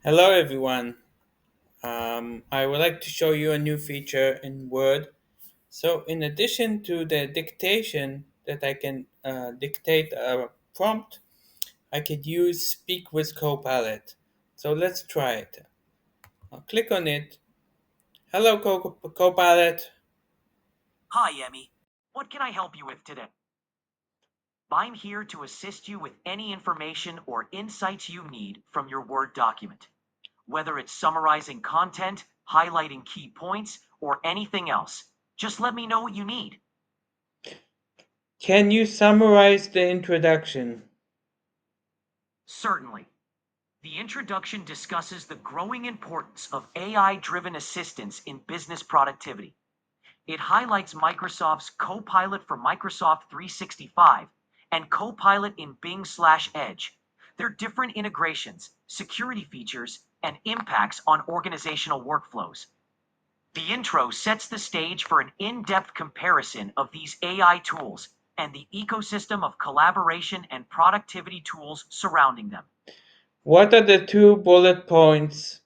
Hello everyone. I would like to show you a new feature in Word. So in addition to the dictation that I can dictate a prompt, I could use Speak with Copilot. So let's try it. I'll click on it. Hello Copilot. Hi, Emmy. What can I help you with today? I'm here to assist you with any information or insights you need from your Word document. Whether it's summarizing content, highlighting key points, or anything else, just let me know what you need. Can you summarize the introduction? Certainly. The introduction discusses the growing importance of AI driven assistance in business productivity. It highlights Microsoft's Copilot for Microsoft 365 and Copilot in Bing/Edge, their different integrations, security features, and impacts on organizational workflows. The intro sets the stage for an in-depth comparison of these AI tools and the ecosystem of collaboration and productivity tools surrounding them. What are the two bullet points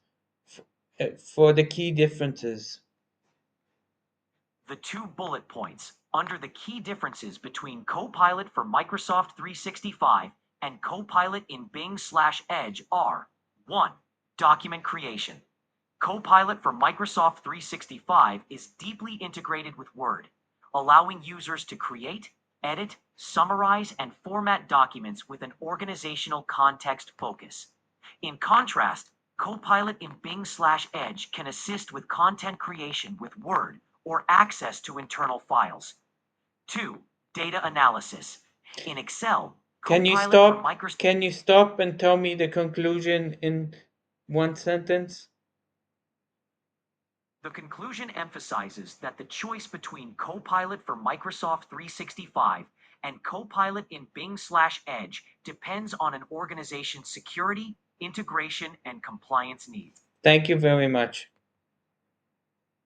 for the key differences? The two bullet points under the key differences between Copilot for Microsoft 365 and Copilot in Bing/Edge are: 1. Document creation. Copilot for Microsoft 365 is deeply integrated with Word, allowing users to create, edit, summarize, and format documents with an organizational context focus. In contrast, Copilot in Bing/Edge can assist with content creation with Word or access to internal files. 2. Data analysis. In Excel, Can you Copilot for stop? Microsoft. Can you stop and tell me the conclusion in one sentence? The conclusion emphasizes that the choice between Copilot for Microsoft 365 and Copilot in Bing/Edge depends on an organization's security, integration, and compliance needs. Thank you very much.